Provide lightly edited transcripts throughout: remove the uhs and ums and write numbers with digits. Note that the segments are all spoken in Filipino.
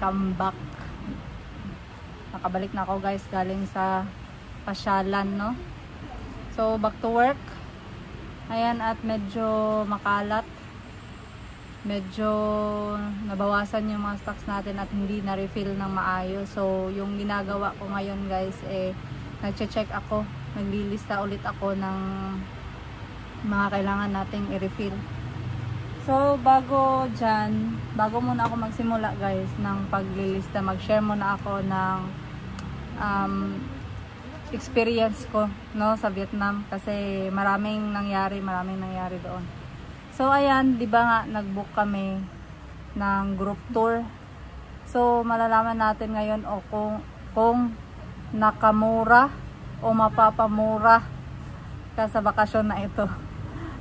welcome back. Nakabalik na ako guys galing sa pasyalan, no? So back to work. Ayan, at medyo makalat. Medyo nabawasan yung mga stocks natin at hindi na refill ng maayos. So yung ginagawa ko ngayon guys, nagche-check ako, naglilista ulit ako ng mga kailangan nating i-refill. So, bago muna ako magsimula guys ng paglilista, mag-share muna ako ng experience ko, no, sa Vietnam, kasi maraming nangyari doon. So, ayan, di ba nga, nag-book kami ng group tour. So, malalaman natin ngayon kung nakamura o mapapamura ka sa bakasyon na ito.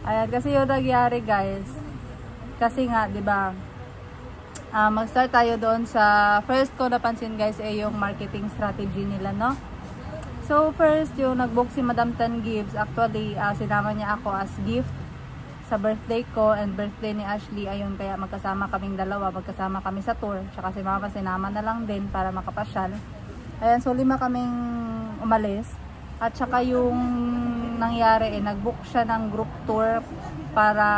Ayan, kasi yung nangyari guys, kasi nga, di ba, mag-start tayo doon sa first ko napansin guys yung marketing strategy nila, no? So, first, yung nag-book si Madam Tan Gibbs, actually, sinama niya ako as gift sa birthday ko and birthday ni Ashley. Ayun, kaya magkasama kaming dalawa, magkasama kami sa tour. Tsaka si Mama sinama na lang din para makapasyal. Ayan, so 5 kaming umalis. At saka yung nangyari, nag-book siya ng group tour para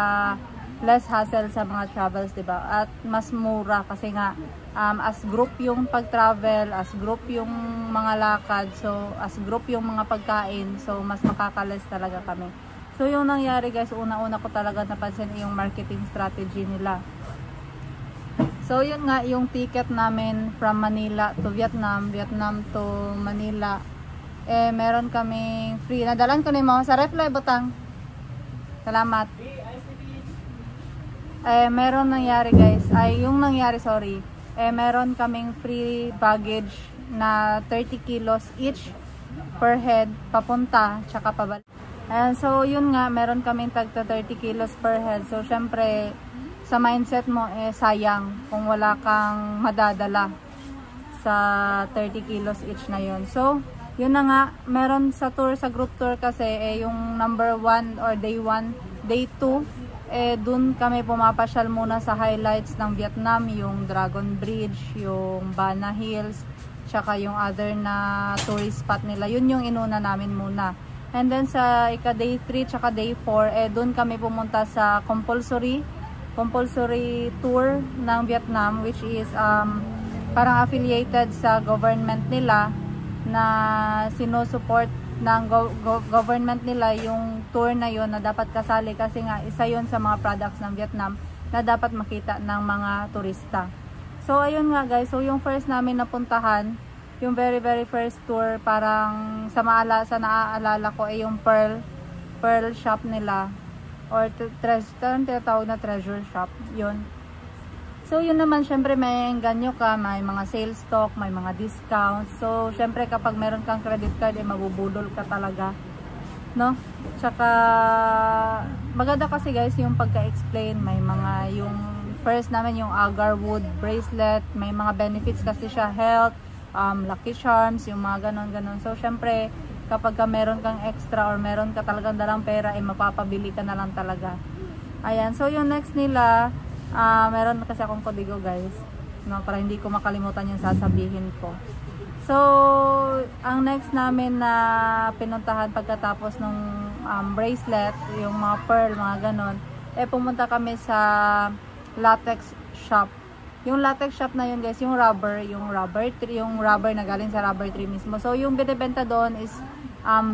less hassle sa mga travels, diba? At mas mura kasi nga as group yung pag-travel, as group yung mga lakad, so as group yung mga pagkain, so mas makakalas talaga kami. So yung nangyari guys, una-una ko talaga napansin yung marketing strategy nila. So yun nga, yung ticket namin from Manila to Vietnam, Vietnam to Manila, meron kaming free. Nadalan ko ni Mama sa reply butang. Salamat. Meron nangyari guys, meron kaming free baggage na 30 kilos each per head, papunta, tsaka pabalik. Ayan, so yun nga, meron kaming tagta 30 kilos per head. So syempre, sa mindset mo, sayang kung wala kang madadala sa 30 kilos each na yun. So, yun na nga, meron sa tour, sa group tour kasi, yung number 1 or day 1, day 2, dun kami pumapasyal muna sa highlights ng Vietnam, yung Dragon Bridge, yung Bana Hills, tsaka yung other na tourist spot nila. Yun yung inuna namin muna. And then sa day 3 tsaka day 4, dun kami pumunta sa compulsory tour ng Vietnam, which is parang affiliated sa government nila, na sinusupport ng government nila yung tour na yon na dapat kasali, kasi nga isa yon sa mga products ng Vietnam na dapat makita ng mga turista. So ayun nga guys, so yung first namin napuntahan, yung very first tour, parang sa naaalala ko yung pearl shop nila, or tinatawag na treasure shop, yun. So yun naman, syempre may ganyo ka, may mga sales stock, may mga discounts. So syempre kapag meron kang credit card, mabubudol ka talaga, no? Tsaka maganda kasi guys yung pagka-explain, may mga, yung first namin yung agarwood bracelet, may mga benefits kasi siya, health, lucky charms, yung mga ganon. So syempre kapag meron kang extra or meron ka talagang dalang pera, mapapabili ka na lang talaga. Ayan, so yung next nila, meron kasi akong kodigo guys, no, para hindi ko makalimutan yung sasabihin ko. So ang next namin na pinuntahan pagkatapos ng bracelet, yung mga pearl, mga ganon, pumunta kami sa latex shop. Yung latex shop na yun guys, yung rubber na galing sa rubber tree mismo. So yung binibenta doon is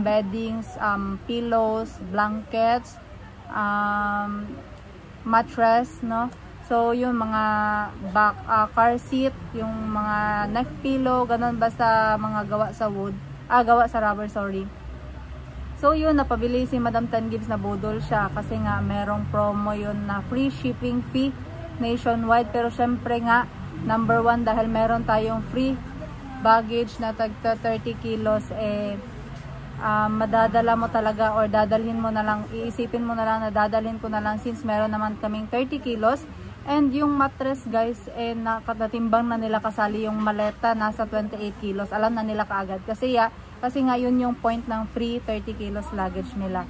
beddings, pillows, blankets, mattress, no? So yung mga car seat, yung mga neck pillow, ganun, basta mga gawa sa rubber, sorry. So yun, napabili si Madam Tan Gibbs, na budol siya kasi nga merong promo yun na free shipping fee nationwide. Pero syempre nga, number 1, dahil meron tayong free baggage na tagta 30 kilos, madadala mo talaga, or dadalhin mo na lang, iisipin mo na lang na dadalhin ko na lang, since meron naman kaming 30 kilos. And yung mattress guys, nakatimbang na nila, kasali yung maleta, nasa 28 kilos. Alam na nila kaagad. Kasi nga yun yung point ng free 30 kilos luggage nila.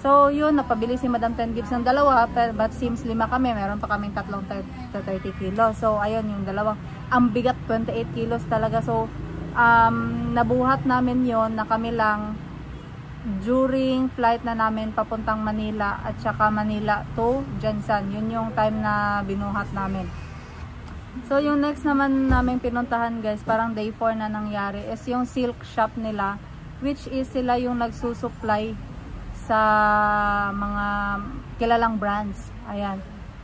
So yun, napabili si Madam 10 Gibbs ng dalawa, but seems 5 kami, meron pa kaming tatlong 30 kilos. So ayun, yung dalawang, ang bigat 28 kilos talaga. So nabuhat namin yon na kami lang during flight na namin papuntang Manila at saka Manila to Jensen. Yun yung time na binuhat namin. So yung next naman namin pinuntahan guys, parang day 4 na nangyari, is yung silk shop nila, which is sila yung nagsusupply sa mga kilalang brands. Ayan.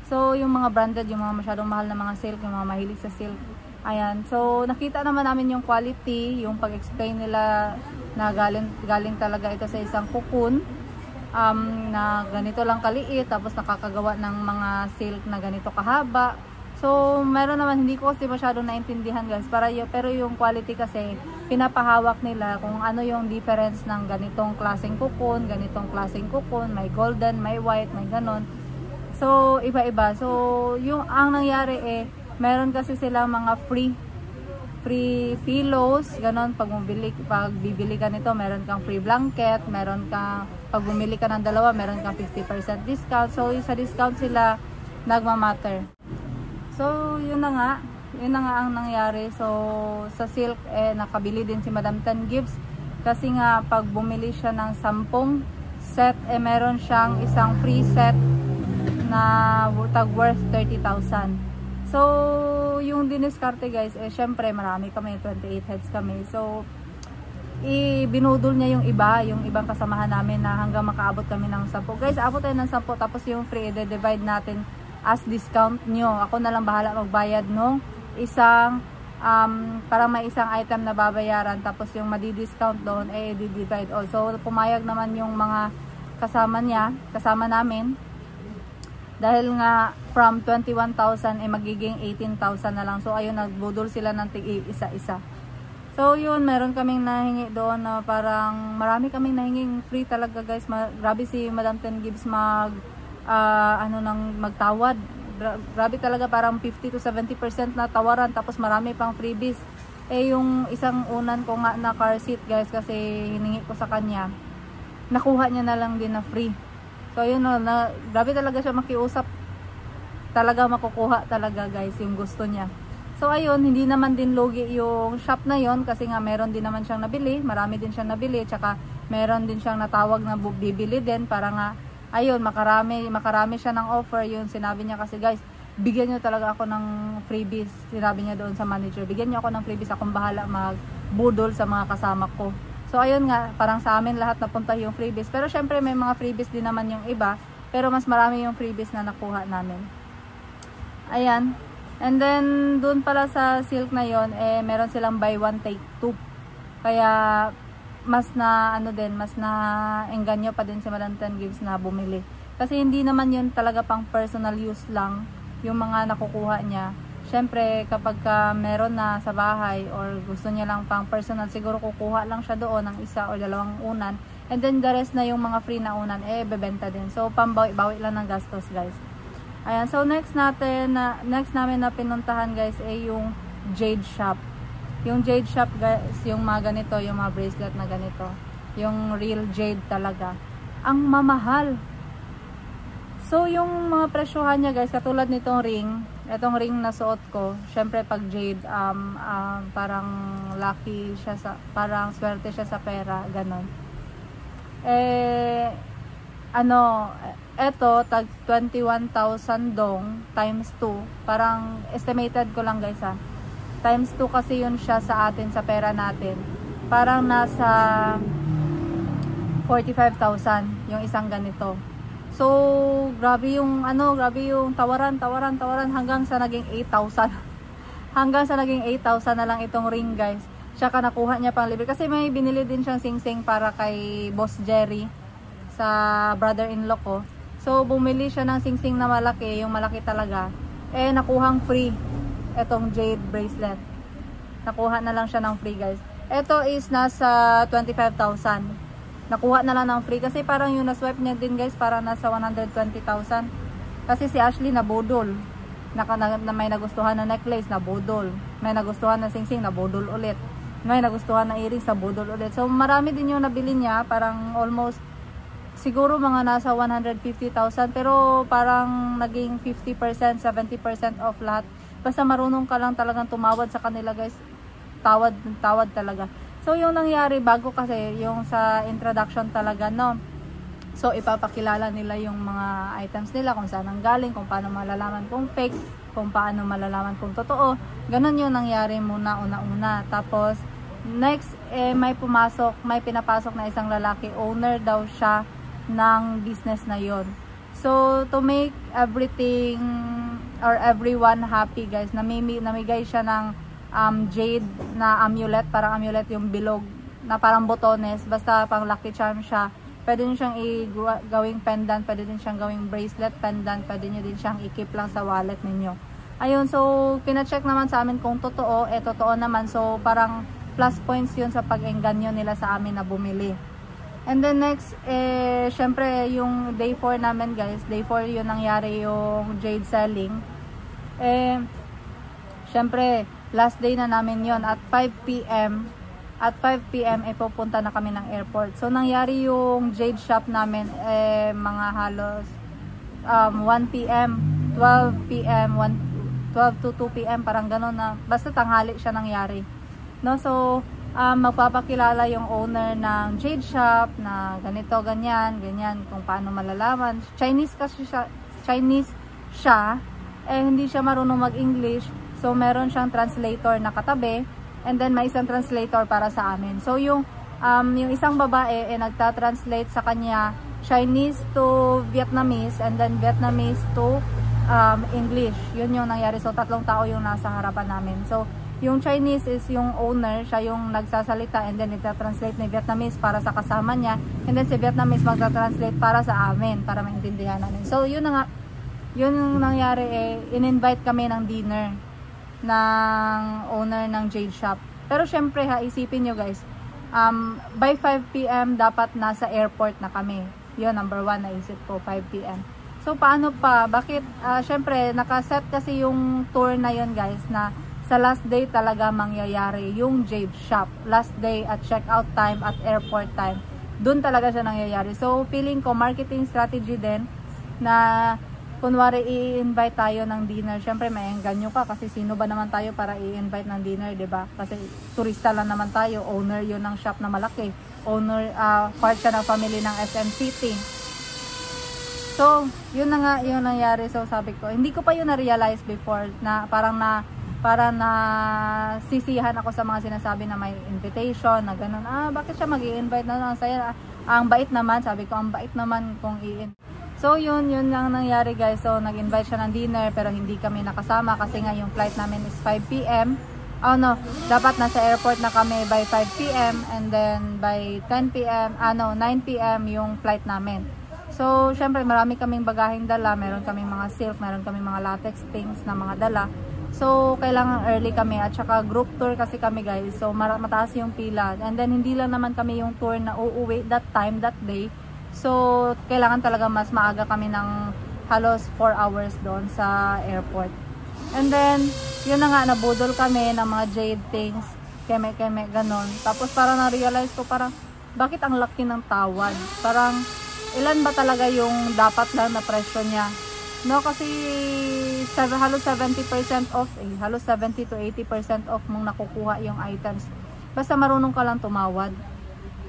So yung mga branded, yung mga masyadong mahal na mga silk, yung mga mahilig sa silk. Ayan. So nakita naman namin yung quality, yung pag-explain nila na galing talaga ito sa isang cocoon, na ganito lang kaliit, tapos nakakagawa ng mga silk na ganito kahaba. So meron naman, hindi ko kasi masyadong naintindihan guys, pero yung quality kasi pinapahawak nila kung ano yung difference ng ganitong klaseng cocoon, may golden, may white, may ganon. So iba-iba. So yung ang nangyari meron kasi sila mga free pillows, ganon. Pag bibili ka nito, meron kang free blanket, pag bumili ka ng dalawa, meron kang 50% discount. So sa discount sila nagmamatter. So yun na nga ang nangyari. So sa silk nakabili din si Madam 10 Gibbs kasi nga pag bumili siya ng 10 set, meron siyang isang free set na worth 30,000. So yung diniskarte guys, syempre marami kami, 28 heads kami. So binudol niya yung ibang kasamahan namin na hanggang makaabot kami ng 10. Guys, abot tayo ng 10, tapos yung free i-divide natin as discount nyo. Ako na lang bahala magbayad nung isang para may isang item na babayaran, tapos yung madi-discount doon i-divide also. Pumayag naman yung mga kasama namin, dahil nga from 21,000 magiging 18,000 na lang. So ayun, nagbudol sila ng isa-isa. So yun, meron kaming nahingi doon na parang marami kaming nahinging free talaga guys. Grabe si Madam 10 Gibbs magtawad. Grabe talaga, parang 50 to 70% na tawaran, tapos marami pang freebies. Yung isang unan ko nga na car seat guys, kasi hiningi ko sa kanya, nakuha niya na lang din na free. So yun, grabe talaga siya makiusap. Talaga makukuha talaga guys yung gusto niya. So ayun, hindi naman din lugi yung shop na yon, kasi nga meron din naman siyang nabili, marami din siyang nabili, tsaka meron din siyang natawag na bibili din para nga ayun, makarami siya ng offer. Yun, sinabi niya kasi guys, bigyan niyo talaga ako ng freebies. Sinabi niya doon sa manager, bigyan niyo ako ng freebies, akong bahala magbudol sa mga kasama ko. So ayun nga, parang sa amin lahat napunta yung freebies. Pero syempre may mga freebies din naman yung iba, pero mas marami yung freebies na nakuha namin. Ayan. And then doon pala sa silk na yon, meron silang buy one take two. Kaya mas na engganyo pa din si Madam 10 Gibbs na bumili. Kasi hindi naman yun talaga pang personal use lang yung mga nakukuha niya. Syempre kapag meron na sa bahay or gusto niya lang pang personal, siguro kukuha lang siya doon ng isa o dalawang unan. And then the rest na yung mga free na unan, bebenta din. So pambawi-bawi lang ng gastos guys. Ayan, so next namin na pinuntahan guys yung Jade Shop. Yung Jade Shop guys, yung mga ganito, yung mga bracelet na ganito, yung real jade talaga, ang mamahal. So yung mga presyohan niya guys, katulad nitong ring, itong ring na suot ko, syempre pag jade, parang lucky siya, parang swerte siya sa pera, ganon. Eto tag 21,000 dong times 2, parang estimated ko lang guys times 2 kasi yun siya sa atin, sa pera natin. Parang nasa 45,000 yung isang ganito. So, grabe yung tawaran hanggang sa naging 8,000. Hanggang sa naging 8,000 na lang itong ring guys. Tsaka nakuha niya pang libre. Kasi may binili din siyang sing-sing para kay Boss Jerry sa brother-in-law ko. So, bumili siya ng sing-sing na malaki, yung malaki talaga. Nakuhang free etong jade bracelet. Nakuha na lang siya ng free guys. Ito is nasa 25,000. Nakuha na lang ng free kasi parang yung na-swipe niya din guys, parang nasa 120,000. Kasi si Ashley nabudol. May nagustuhan na necklace, nabudol. May nagustuhan na sing-sing, nabudol ulit. May nagustuhan na earrings, nabudol ulit. So marami din yung nabili niya, parang almost siguro mga nasa 150,000, pero parang naging 50%, 70% off lahat. Basta marunong ka lang talagang tumawad sa kanila guys, tawad talaga. So yung nangyari bago kasi yung sa introduction talaga, no. So ipapakilala nila yung mga items nila, kung saan ang galing, kung paano malalaman kung fake, kung paano malalaman kung totoo. Ganun yung nangyari muna una-una. Tapos next, may pinapasok na isang lalaki, owner daw siya ng business na yon. So to make everything or everyone happy guys, namigay siya ng jade na amulet, parang amulet yung bilog na parang botones, basta pang lucky charm siya. Pwede nyo siyang gawing pendant, pwede din siyang gawing bracelet, pendant, pwede nyo din siyang i-keep lang sa wallet ninyo. Ayun, so pina-check naman sa amin kung totoo, totoo naman. So parang plus points yun sa pag-engganyo nila sa amin na bumili. And then next, syempre yung day 4 namin guys, day 4 yun nangyari yung jade selling. Syempre, last day na namin yon at 5 p.m. At 5 p.m. pupunta na kami ng airport. So nangyari yung jade shop namin mga halos 1 p.m., 12 p.m., 12 to 2 p.m. parang gano'n na. Basta tanghali siya nangyari. No, so magpapakilala yung owner ng jade shop na ganito, ganyan, kung paano malalaman. Chinese siya, hindi siya marunong mag-English. So meron siyang translator na katabi. And then may isang translator para sa amin. So yung isang babae nagta-translate sa kanya Chinese to Vietnamese, and then Vietnamese to English. Yun yung nangyari. So tatlong tao yung nasa harapan namin. So yung Chinese is yung owner, siya yung nagsasalita, and then nagta-translate ni Vietnamese para sa kasama niya, and then si Vietnamese magta-translate para sa amin, para maintindihan namin. So yun na nga, yun yung nangyari. In-invite kami ng dinner ng owner ng jade shop. Pero syempre isipin nyo guys, by 5 p.m. dapat nasa airport na kami. Yun, number 1 naisip ko, 5 p.m. So paano pa? Bakit? Syempre nakaset kasi yung tour na yun guys, na sa last day talaga mangyayari yung jade shop. Last day at check-out time at airport time. Doon talaga siya nangyayari. So feeling ko marketing strategy din na kunwari i-invite tayo ng dinner, syempre may engganyo ka kasi sino ba naman tayo para i-invite ng dinner, 'di ba? Kasi turista lang naman tayo, owner 'yun ng shop na malaki. Owner, part ka ng family ng SM City. So, 'yun na nga 'yung nangyari. So sabi ko, hindi ko pa 'yun na-realize before na parang na sisihan ako sa mga sinasabi na may invitation na ganun. Bakit siya mag-i-invite na lang? Saya, ang bait naman, sabi ko, ang bait naman kung i-invite. So yun lang nangyari guys. So nag-invite siya ng dinner pero hindi kami nakasama kasi nga yung flight namin is 5 p.m. Oh no, dapat nasa airport na kami by 5 p.m. and then by 10 p.m. 9 p.m. yung flight namin. So syempre marami kaming bagaheng dala, meron kaming mga silk, meron kaming mga latex things na mga dala. So kailangan early kami at saka group tour kasi kami guys. So mataas yung pila, and then hindi lang naman kami yung tour na uuwi that time, that day. So, kailangan talaga mas maaga kami ng halos 4 hours doon sa airport. And then, yun na nga, nabudol kami ng mga jade things, keme-keme, ganon. Tapos parang na-realize ko, parang, bakit ang laki ng tawad? Parang, ilan ba talaga yung dapat lang na presyo niya? No, kasi halos 70% off, halos 70 to 80% off mong nakukuha yung items. Basta marunong ka lang tumawad.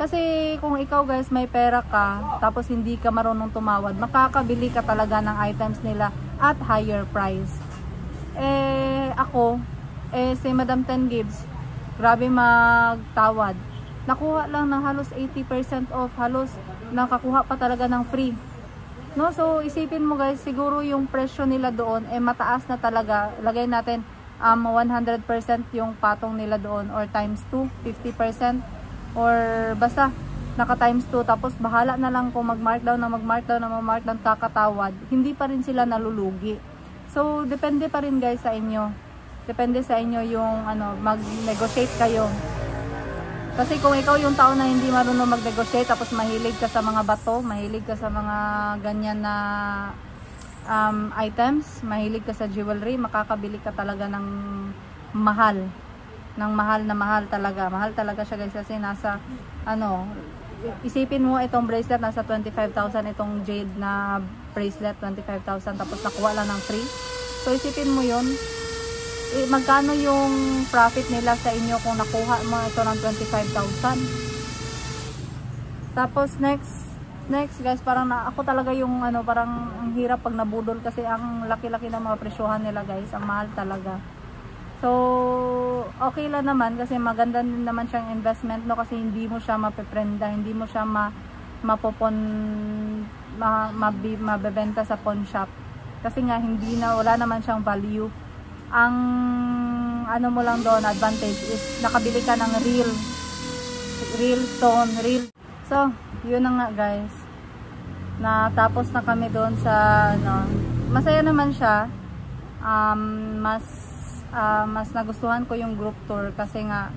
Kasi kung ikaw guys may pera ka, tapos hindi ka marunong tumawad, makakabili ka talaga ng items nila at higher price. Ako, si Madam 10 Gibbs, grabe magtawad. Nakuha lang ng halos 80% off, halos nakakuha pa talaga ng free. No, so isipin mo guys, siguro yung presyo nila doon mataas na talaga. Lagay natin 100% yung patong nila doon, or times 2, 50%. Or basta naka times 2, tapos bahala na lang kung mag-markdown kakatawad, hindi pa rin sila nalulugi. So depende pa rin guys sa inyo, depende sa inyo yung mag-negotiate kayo. Kasi kung ikaw yung tao na hindi marunong mag-negotiate, tapos mahilig ka sa mga bato, mahilig ka sa mga ganyan na items, mahilig ka sa jewelry, makakabili ka talaga ng mahal. Ng mahal na mahal talaga. Mahal talaga siya guys kasi nasa isipin mo itong bracelet nasa 25,000, itong jade na bracelet 25,000, tapos nakuha lang ng free. So isipin mo yun, magkano yung profit nila sa inyo kung nakuha mo ito ng 25,000. Tapos next guys, parang ako talaga yung parang ang hirap pag nabudol kasi ang laki-laki ng mga presyohan nila guys, ang mahal talaga. So okay lang naman kasi maganda din naman siyang investment, no, kasi hindi mo siya mapeprenda, hindi mo siya mabebenta sa pawn shop kasi nga wala naman siyang value. Ang mo lang doon advantage is nakabili ka ng real stone, real. So yun na nga guys, natapos na kami doon sa masaya naman siya. Mas nagustuhan ko yung group tour kasi nga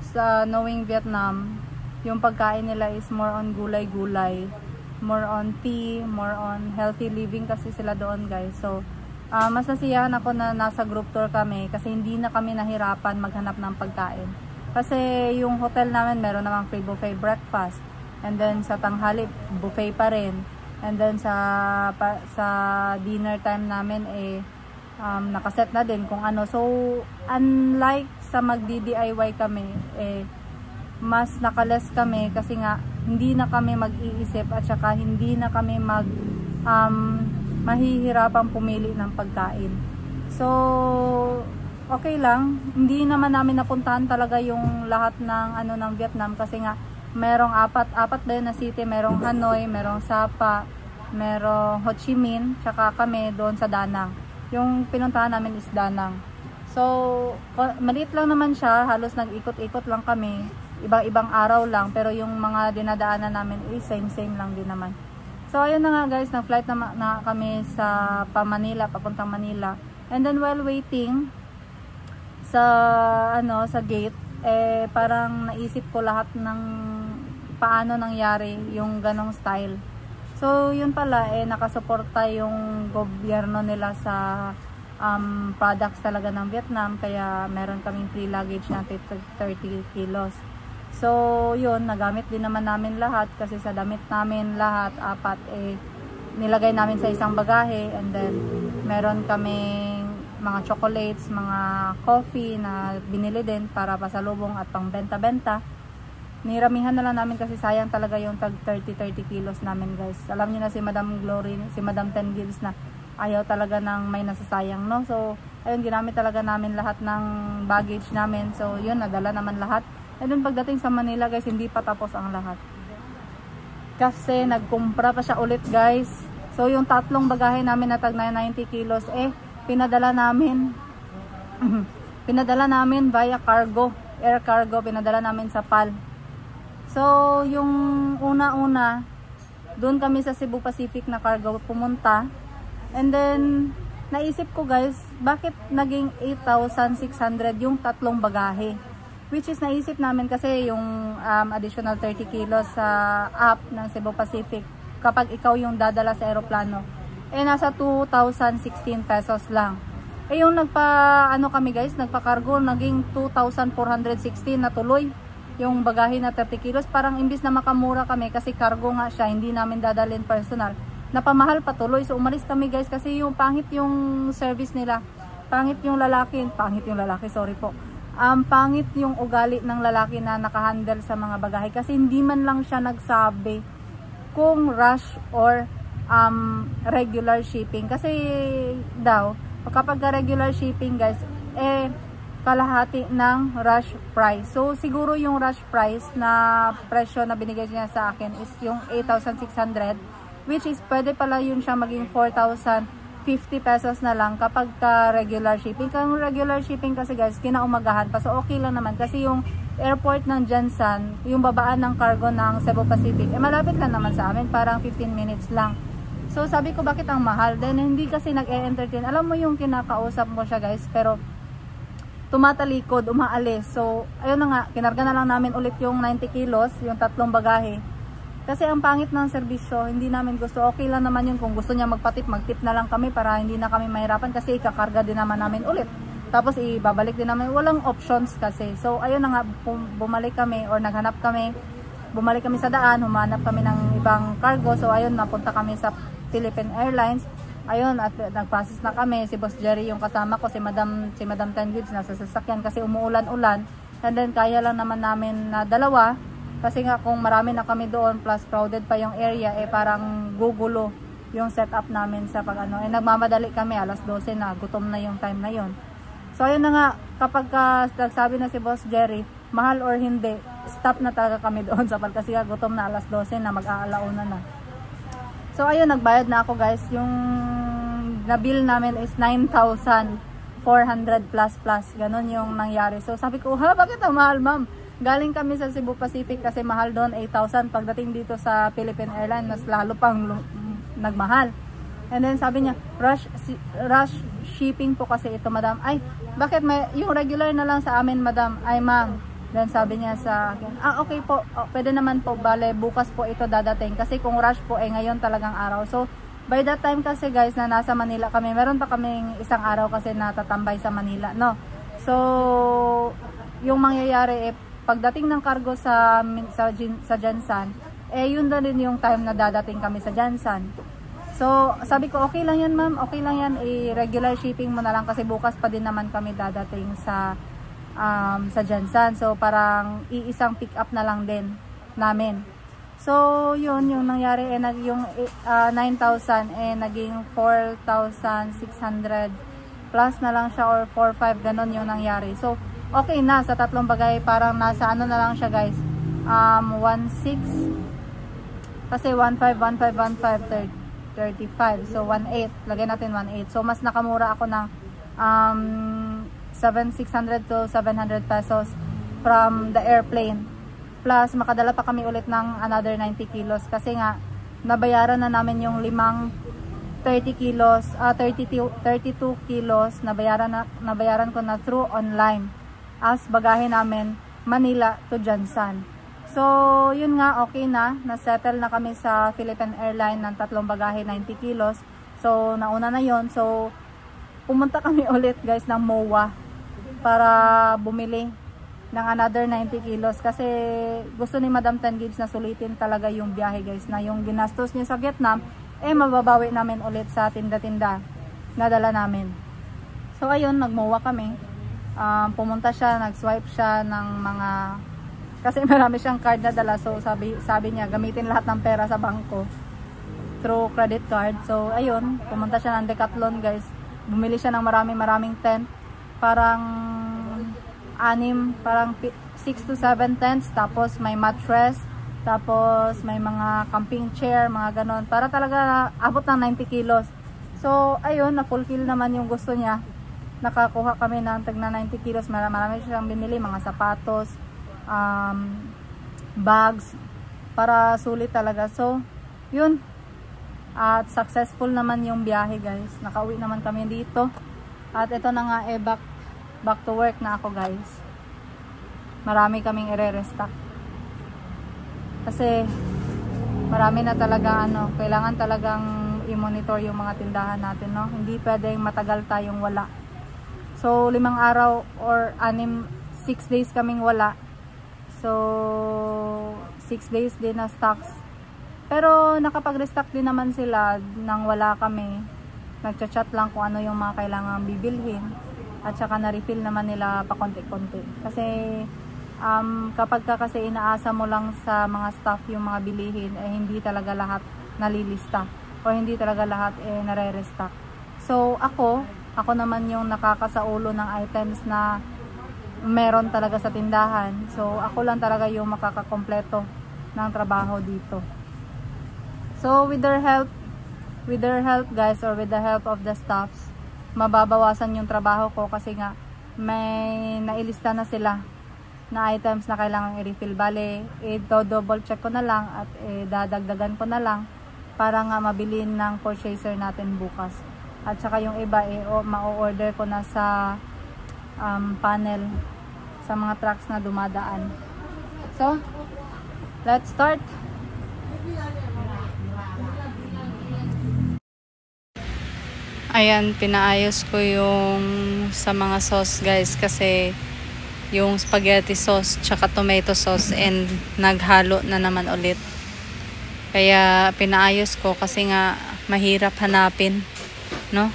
sa Knowing Vietnam, yung pagkain nila is more on gulay-gulay, more on tea, more on healthy living kasi sila doon guys. So mas nasiyahan ako na nasa group tour kami kasi hindi na kami nahirapan maghanap ng pagkain. Kasi yung hotel namin meron namang free buffet breakfast, and then sa tanghali buffet pa rin, and then sa dinner time namin nakaset na din kung ano. So unlike sa magdi-DIY kami, mas nakales kami kasi nga hindi na kami mag-iisip at saka hindi na kami mahihirapang pumili ng pagkain. So okay lang, hindi naman namin napuntahan talaga yung lahat ng ng Vietnam kasi nga merong apat din na city, merong Hanoi, merong Sapa, merong Ho Chi Minh, tsaka kami doon sa Da Nang. Yung pinuntahan namin is Da Nang. So maliit lang naman siya, halos nag-ikot-ikot lang kami, ibang araw lang, pero yung mga dinadaanan namin is same lang din naman. So ayun na nga guys, nag-flight na kami sa papuntang Manila. And then while waiting sa gate, parang naisip ko lahat ng paano nangyari yung ganong style. So yun pala, nakasuporta yung gobyerno nila sa products talaga ng Vietnam, kaya meron kaming free luggage na 30 kilos. So yun, nagamit din naman namin lahat kasi sa damit namin lahat, apat, nilagay namin sa isang bagahe. And then meron kaming mga chocolates, mga coffee na binili din para pasalubong at pang benta-benta. Niramihan na lang namin kasi sayang talaga yung tag 30 kilos namin guys. Alam niyo na si Madam Glory, si Madam 10 Gibbs na ayaw talaga ng may nasasayang, no? So ayun, ginamit talaga namin lahat ng baggage namin. So yun, nadala naman lahat. And then pagdating sa Manila guys, hindi pa tapos ang lahat. Kasi nagkumpra pa siya ulit guys. So yung tatlong bagahe namin na tag 90 kilos, pinadala namin. Pinadala namin via cargo, air cargo, pinadala namin sa PAL. So yung una-una, doon kami sa Cebu Pacific na cargo pumunta. And then naisip ko guys, bakit naging 8,600 yung tatlong bagahe? Which is naisip namin kasi yung additional 30 kilos sa app ng Cebu Pacific, kapag ikaw yung dadala sa aeroplano, nasa 2,016 pesos lang. Yung kami guys, nagpa-cargo, naging 2,416 na tuloy yung bagahe na 30 kilos. Parang imbis na makamura kami kasi cargo nga siya, hindi namin dadalhin personal, napamahal pa tuloy. So umalis kami guys kasi yung pangit yung service nila, pangit yung lalaki, sorry po. Pangit yung ugali ng lalaki na nakahandle sa mga bagahe kasi hindi man lang siya nagsabi kung rush or regular shipping. Kasi daw, kapag regular shipping guys, kalahati ng rush price. So siguro yung rush price na presyo na binigay niya sa akin is yung 8,600, which is pwede pala yun siya maging 4,050 pesos na lang kapag regular shipping. Kung regular shipping kasi guys, kinaumagahan pa. So okay lang naman kasi yung airport ng Jansan, yung babaan ng cargo ng Cebu Pacific, malapit lang naman sa amin, parang 15 minutes lang. So sabi ko, bakit ang mahal? Then hindi kasi nag-e-entertain. Alam mo yung kinakausap mo siya guys, pero tumatalikod, umaalis. So ayun na nga, kinarga na lang namin ulit yung 90 kilos, yung tatlong bagahe. Kasi ang pangit ng serbisyo, hindi namin gusto. Okay lang naman yun kung gusto niya magpatip, magtip na lang kami para hindi na kami mahirapan kasi ikakarga din naman namin ulit. Tapos ibabalik din namin, walang options kasi. So ayun na nga, bumalik kami or naghanap kami bumalik kami sa daan, humanap kami ng ibang cargo. So ayun, napunta kami sa Philippine Airlines. Ayun, at nag-process na kami. Si Boss Jerry yung kasama ko, si Madam Ten Gibbs nasa sasakyan kasi umuulan-ulan. And then kaya lang naman namin na dalawa. Kasi nga kung marami na kami doon plus crowded pa yung area, parang gugulo yung setup namin sa pag-ano. Nagmamadali kami, alas 12 na, gutom na yung time na yon. So ayun na nga, kapag nagsabi na si Boss Jerry, mahal or hindi, stop na talaga kami doon sa kasi gutom na, alas 12 na, mag-aalauna na. So ayun, nagbayad na ako guys. Yung na-bill namin is 9,400 plus. Ganon yung nangyari. So sabi ko, bakit ang mahal, ma'am? Galing kami sa Cebu Pacific kasi mahal doon, 8,000. Pagdating dito sa Philippine Airlines, mas lalo pang nagmahal. And then sabi niya, rush shipping po kasi ito, madam. Ay, bakit yung regular na lang sa amin, madam? Ay, ma'am. Then sabi niya sa akin, okay po, pwede naman po, bale, bukas po ito dadating. Kasi kung rush po, ngayon talagang araw. So, by that time kasi guys, na nasa Manila kami, meron pa kaming isang araw kasi natatambay sa Manila, no? So, yung mangyayari, pagdating ng cargo sa Jansan, yun na rin yung time na dadating kami sa Jansan. So, sabi ko, okay lang yan ma'am, okay lang yan, regular shipping mo na lang kasi bukas pa din naman kami dadating sa Jansan. So, parang iisang pick up na lang din namin. So, yun, yung nangyari, yung 9,000, naging 4,600 plus na lang siya or 4,500, ganon yung nangyari. So, okay na, sa tatlong bagay, parang nasa ano na lang siya guys, 1,600, kasi 1,500, 35. So, 1,800. Lagay natin 1,800. So, mas nakamura ako ng 600 to 700 pesos from the airplane. Plus, makadala pa kami ulit ng another 90 kilos. Kasi nga, nabayaran na namin yung 32 kilos. Nabayaran ko na through online. As bagahe namin, Manila to Jansan. So, yun nga, okay na. Nasettle na kami sa Philippine Airlines ng tatlong bagahe, 90 kilos. So, nauna na yon. So, pumunta kami ulit guys ng MOA para bumili ng another 90 kilos. Kasi gusto ni Madam Ten Gibbs na sulitin talaga yung biyahe guys. Na yung ginastos niya sa Vietnam, mababawi namin ulit sa tinda-tinda na dala namin. So, ayun, nag-MOA kami. Pumunta siya, nag-swipe siya ng mga... Kasi marami siyang card na dala. So, sabi niya, gamitin lahat ng pera sa bangko through credit card. So, ayun, pumunta siya ng Decathlon, guys. Bumili siya ng maraming tent. Parang 6 to 7 tents. Tapos, may mattress. Tapos, may mga camping chair, mga ganon. Para talaga abot ng 90 kilos. So, ayun, na-fulfill naman yung gusto niya. Nakakuha kami ng tag na 90 kilos. Marami siyang binili, mga sapatos, bags, para sulit talaga. So, yun. At successful naman yung biyahe guys. Nakauwi naman kami dito. At ito na nga back to work na ako guys. Marami kaming i-restock. Kasi marami na talaga kailangan talagang i-monitor yung mga tindahan natin, no? Hindi pwedeng matagal tayong wala. So, 5 araw or 6 days kaming wala. So, 6 days din na stocks. Pero, nakapag-restock din naman sila nang wala kami. Nagchat-chat lang kung ano yung mga kailangan bibilhin. At saka na-refill naman nila pa konti-konti. Kasi, kapag kasi inaasa mo lang sa mga staff yung mga bilihin, hindi talaga lahat nalilista. O hindi talaga lahat nare-restock. So, ako naman yung nakakasaulo ng items na meron talaga sa tindahan. So, ako lang talaga yung makakakompleto ng trabaho dito. So, with their help guys, or with the help of the staffs, mababawasan yung trabaho ko kasi nga may nailista na sila na items na kailangan i-refill. Bale, double check ko na lang at dadagdagan ko na lang para nga mabilin ng purchaser natin bukas. At saka yung iba, ma-order ko na sa panel sa mga trucks na dumadaan. So, let's start. Ayan, pinaayos ko yung sa mga sauce guys kasi yung spaghetti sauce tsaka tomato sauce and naghalo na naman ulit. Kaya pinaayos ko kasi nga mahirap hanapin, no?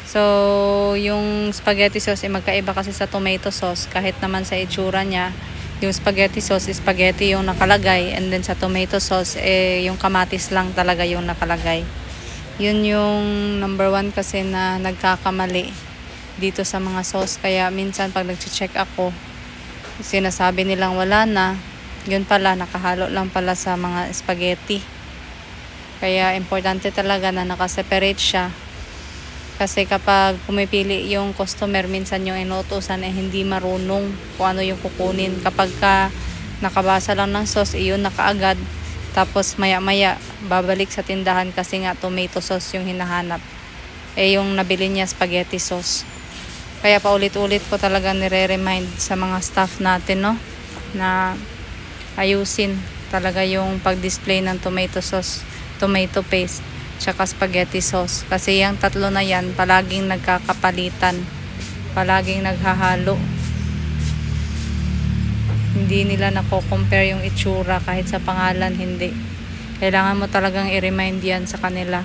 So yung spaghetti sauce magkaiba kasi sa tomato sauce, kahit naman sa itsura niya yung spaghetti sauce spaghetti yung nakalagay, and then sa tomato sauce yung kamatis lang talaga yung nakalagay. Yun yung number 1 kasi na nagkakamali dito sa mga sauce. Kaya minsan pag nag-check ako, sinasabi nilang wala na, yun pala nakahalo lang pala sa mga spaghetti. Kaya importante talaga na nakaseparate siya, kasi kapag pumipili yung customer, minsan yung inuutosan hindi marunong kung ano yung kukunin. Kapag nakabasa lang ng sauce, iyon nakaagad, tapos maya maya babalik sa tindahan kasi nga tomato sauce yung hinahanap, yung nabili niya spaghetti sauce. Kaya paulit-ulit ko talaga nire-remind sa mga staff natin, no, na ayusin talaga yung pag-display ng tomato sauce, tomato paste, tsaka spaghetti sauce. Kasi yung tatlo na yan palaging nagkakapalitan, palaging naghahalo. Hindi nila nako-compare yung itsura, kahit sa pangalan hindi. Kailangan mo talagang i-remind yan sa kanila.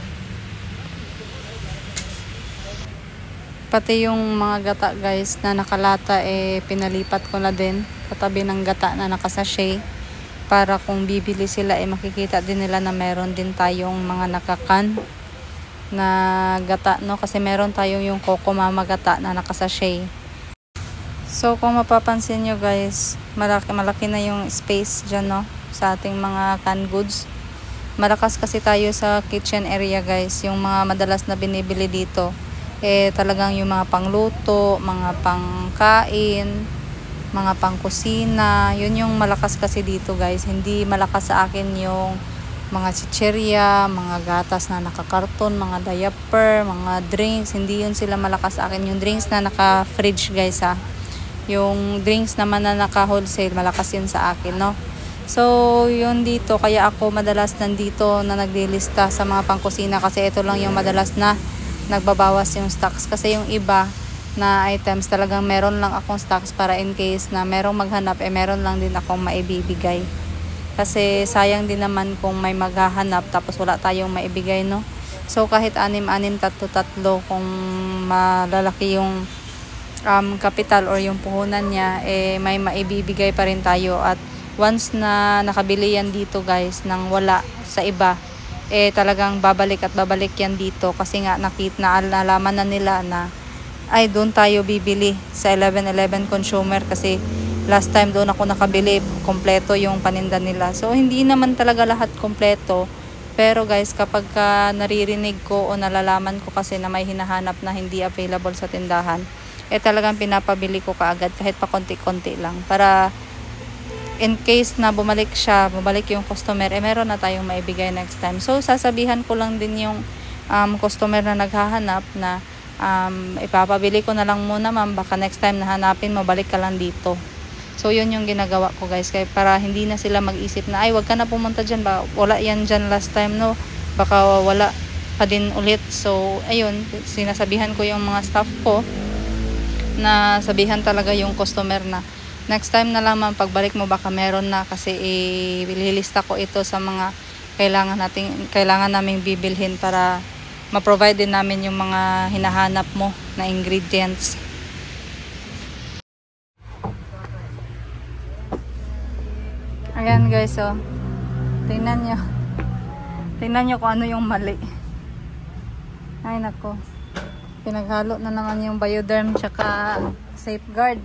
Pati yung mga gata guys na nakalata pinalipat ko na din katabi ng gata na nakasachet, para kung bibili sila makikita din nila na meron din tayong mga nakakan na gata, no? Kasi meron tayong yung Coco Mama gata na nakasachet. So kung mapapansin nyo guys, malaki na yung space dyan, no, sa ating mga canned goods. Malakas kasi tayo sa kitchen area guys. Yung mga madalas na binibili dito talagang yung mga pangluto, mga pangkain, mga pangkusina, yun yung malakas kasi dito guys. Hindi malakas sa akin yung mga chicherya, mga gatas na nakakarton, mga diaper, mga drinks. Hindi yun sila malakas sa akin. Yung drinks na naka-fridge guys ha. Yung drinks naman na naka-wholesale, malakas yun sa akin, no? So yun dito, kaya ako madalas nandito na naglilista sa mga pangkusina, kasi ito lang yung madalas na nagbabawas yung stocks. Kasi yung iba na items talagang meron lang akong stocks para in case na merong maghanap, meron lang din akong maibibigay. Kasi sayang din naman kung may maghahanap tapos wala tayong maibigay, no? So kahit 6-6, 3-3 kung malalaki yung capital or yung puhunan niya, may maibibigay pa rin tayo. At once na nakabili yan dito guys nang wala sa iba, talagang babalik at babalik yan dito, kasi nga nalaman na nila na ay doon tayo bibili sa 11-11 consumer, kasi last time doon ako nakabili, kompleto yung paninda nila. So hindi naman talaga lahat kompleto, pero guys kapag naririnig ko o nalalaman ko kasi na may hinahanap na hindi available sa tindahan, talagang pinapabili ko kaagad kahit pa konti-konti lang, para in case na bumalik yung customer, meron na tayong maibigay next time. So sasabihan ko lang din yung customer na naghahanap na ipapabili ko na lang muna ma'am, baka next time na hanapin mo, balik ka lang dito. So yun yung ginagawa ko guys, kaya para hindi na sila mag-isip na ay wag ka na pumunta dyan, wala yan dyan last time, no, baka wala pa din ulit. So ayun, sinasabihan ko yung mga staff ko na sabihan talaga yung customer na next time na lang ma'am, pagbalik mo baka meron na, kasi ililista ko ito sa mga kailangan naming bibilhin para ma-provide din namin yung mga hinahanap mo na ingredients. Ayan guys, oh. Tingnan nyo kung ano yung mali. Ay nako, pinaghalo na naman yung Bioderm tsaka Safeguard.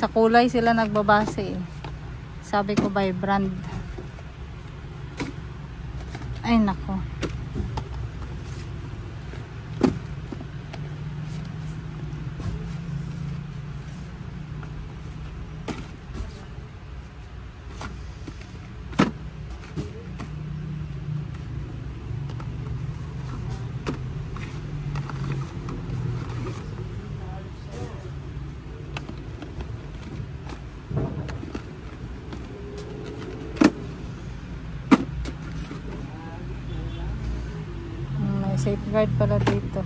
Sa kulay sila nagbabase sabi ko by brand. Ay nako, Safeguard pala dito.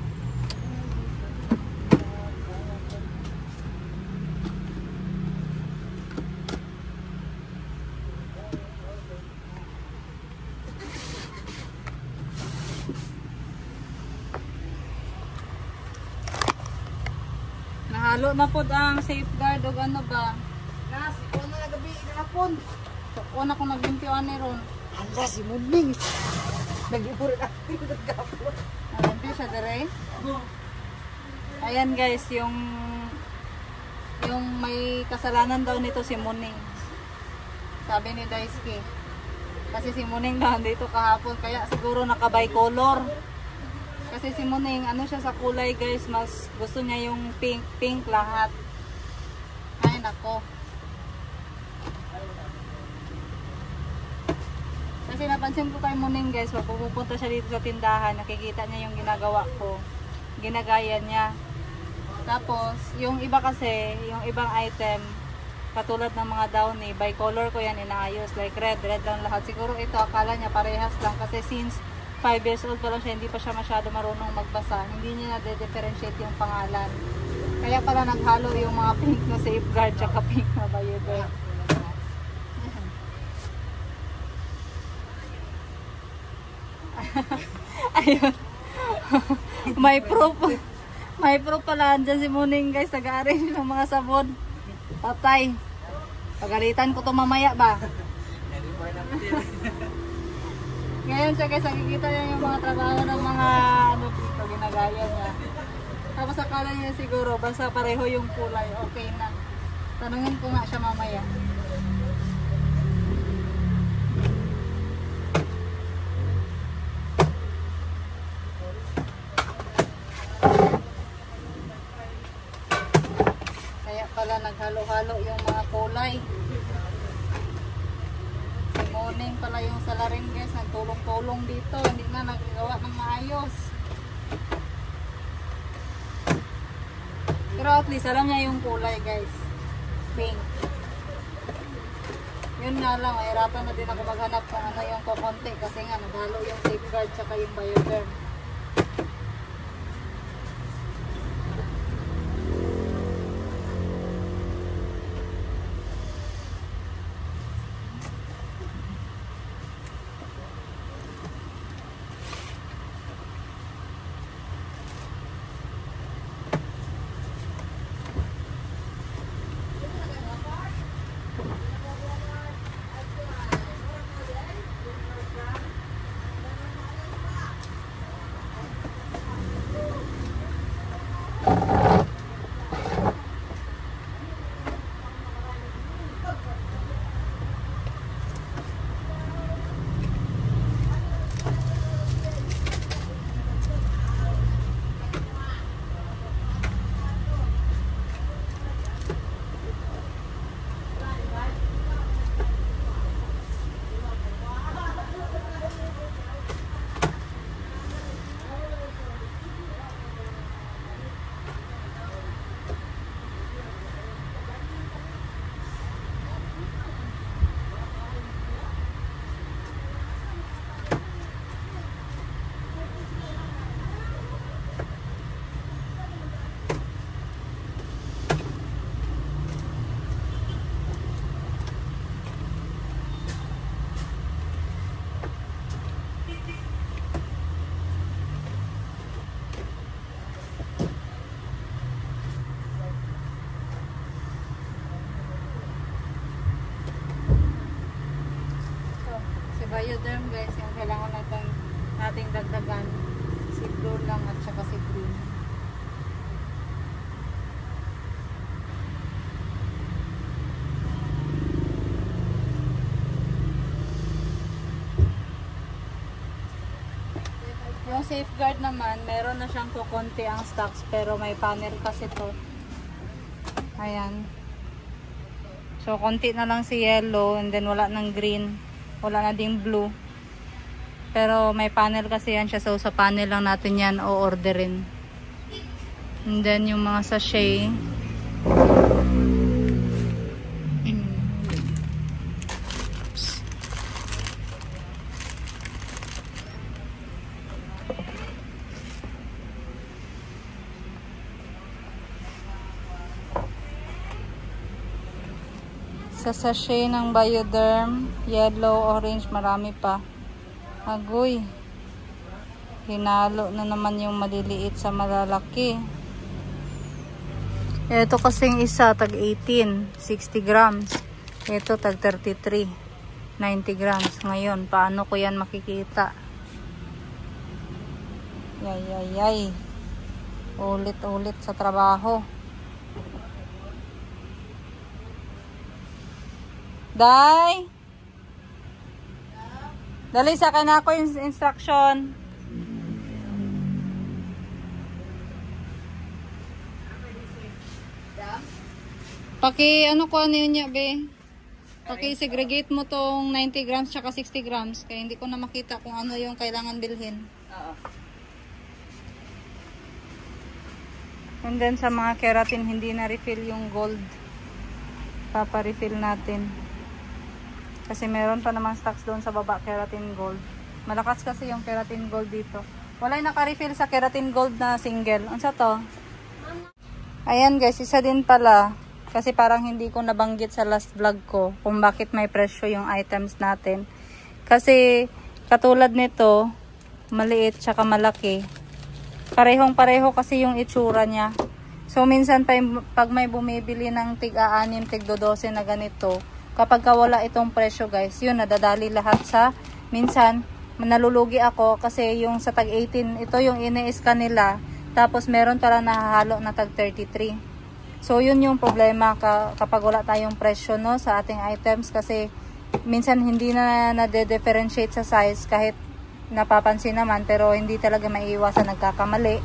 Naghalo na po ang safeguard o ano ba? Nas, ikaw na nagabi, inanapon. So, una kong nagbintiwan ni Ron. Hala, si Muning. Nag-ipurin ako yung nagkapon. Nagbi siya dire. Ayan guys, yung may kasalanan daw nito si Muning. Sabi ni Daisuke. Kasi si Muning daw dito kahapon, kaya siguro naka-bicolor. Kasi si Muning, ano siya sa kulay guys, mas gusto niya yung pink lahat. Ay nako. Kasi napansin ko kay Muning guys, pag pupunta siya dito sa tindahan, nakikita niya yung ginagawa ko. Ginagaya niya. Tapos, yung iba kasi, yung ibang item, katulad ng mga downy, bicolor ko yan inaayos. Like red lang lahat. Siguro ito, akala niya parehas lang. Kasi since 5 years old pa lang siya, hindi pa siya masyado marunong magbasa. Hindi niya na-differentiate yung pangalan. Kaya pala naghalo yung mga pink na safeguard tsaka pink na biodome. Ayun. May proof. May proof pala dyan si Muning guys. Nag-arrange ng mga sabon. Patay. Pagalitan ko to mamaya ba? Ngayon siya guys, nakikita niya yung mga trabaho ng mga ano dito, ginagaya niya. Tapos akala niya siguro, basta pareho yung kulay, okay na. Tanungin ko nga siya mamaya. Kaya pala naghalo-halo yung mga kulay. Si Muning pala yung salarin guys, nagtulong-tulong dito, hindi na nagagawa ng maayos. Pero at least alam niya yung kulay guys, pink. Yun nga lang, mahirapan na din ako maghanap kung ano yung kukonti kasi nga naghalo yung safeguard tsaka yung bioderm. Bioderm guys, yung kailangan nating dagdagan, si blue lang at saka si green. Yung safeguard naman, meron na siyang kukunti ang stocks pero may panel kasi to. Ayan. So konti na lang si yellow and then wala ng green. Wala na ding blue. Pero may panel kasi yan siya. So sa panel lang natin yan o-orderin. And then yung mga sachet. Sa sachet ng Bioderm, yellow, orange, marami pa. Agoy. Hinalo na naman yung maliliit sa malalaki. Ito kasing isa, tag 18, 60 grams. Ito, tag 33, 90 grams. Ngayon, paano ko yan makikita? Yay. Ulit-ulit sa trabaho. Day! Dali sa akin ako yung instruction. Ano yun niya, be? Segregate mo tong 90 grams tsaka 60 grams. Kaya hindi ko na makita kung ano yung kailangan bilhin. Oo. And then sa mga keratin, hindi na refill yung gold. Papa-refill natin. Kasi meron pa namang stocks doon sa baba, keratin gold. Malakas kasi yung keratin gold dito. Wala yung naka-refill sa keratin gold na single. Ano sa to? Ayan guys, isa din pala. Kasi parang hindi ko nabanggit sa last vlog ko kung bakit may presyo yung items natin. Kasi katulad nito, maliit tsaka malaki. Parehong-pareho kasi yung itsura niya. So minsan pag may bumibili ng tig-6, tig-12 na ganito, kapag wala itong presyo guys, yun nadadali lahat sa, minsan nalulugi ako kasi yung sa tag 18, ito yung ini-scan nila, tapos meron pala nahahalo na tag 33. So yun yung problema kapag wala tayong presyo no, sa ating items, kasi minsan hindi na nade-differentiate sa size kahit napapansin naman, pero hindi talaga maiiwasan nagkakamali.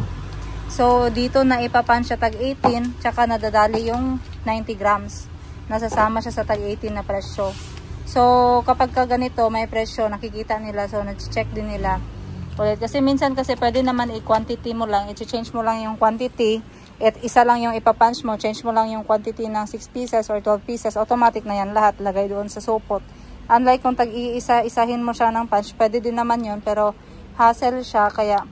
So dito na ipapan siya tag 18, tsaka nadadali yung 90 grams. Nasasama siya sa tag 18 na presyo. So kapag ganito may presyo, nakikita nila, so nag-check din nila ulit. Kasi minsan kasi pwede naman i-quantity mo lang, i-change mo lang yung quantity, at isa lang yung ipapunch mo, change mo lang yung quantity ng 6 pieces or 12 pieces, automatic na yan lahat, lagay doon sa supot. Unlike kung tag-iisa-isahin mo siya ng punch, pwede din naman yun, pero hassle siya, kaya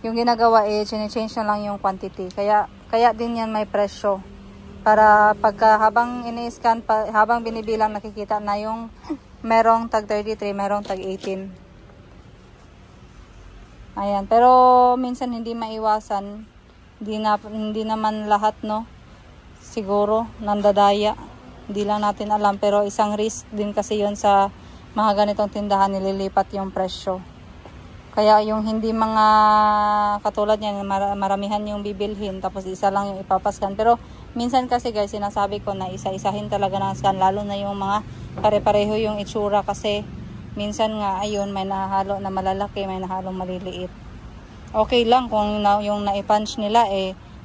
yung ginagawa change na lang yung quantity. Kaya din yan may presyo. Para habang ini-scan, habang binibilang, nakikita na yung merong tag 33, merong tag 18. Ayan, pero minsan hindi maiwasan. Hindi naman lahat, no? Siguro, nandadaya. Hindi lang natin alam. Pero isang risk din kasi yun sa mga ganitong tindahan, nililipat yung presyo. Kaya yung hindi mga katulad niyan, maramihan yung bibilhin, tapos isa lang yung ipapascan. Pero minsan kasi guys, sinasabi ko na isa-isahin talaga ng scan, lalo na yung mga pare-pareho yung itsura, kasi minsan nga, ayun, may nahalo na malalaki, may nahalong maliliit. Okay lang kung yung naipunch nila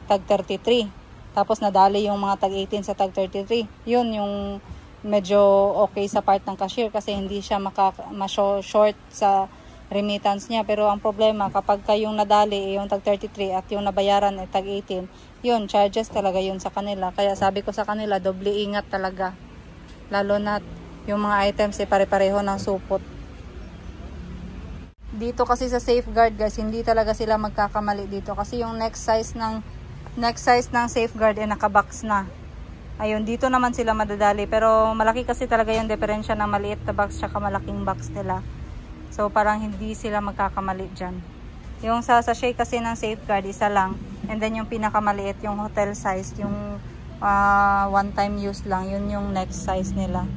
tag 33. Tapos nadali yung mga tag 18 sa tag 33. Yun yung medyo okay sa part ng cashier, kasi hindi siya ma-short sa remittance niya. Pero ang problema, kapag yung nadali yung tag 33 at yung nabayaran tag 18, yun, charges talaga yun sa kanila. Kaya sabi ko sa kanila, doble ingat talaga. Lalo na yung mga items pare-pareho ng supot. Dito kasi sa Safeguard guys, hindi talaga sila magkakamali dito, kasi yung next size ng Safeguard nakabox na. Ayun, dito naman sila madadali, pero malaki kasi talaga yung diferensya ng maliit na box tsaka malaking box nila. So parang hindi sila magkakamali dyan. Yung sa sachet kasi ng Safeguard, isa lang, and then yung pinakamaliit, yung hotel size, yung one time use lang, yun yung next size nila.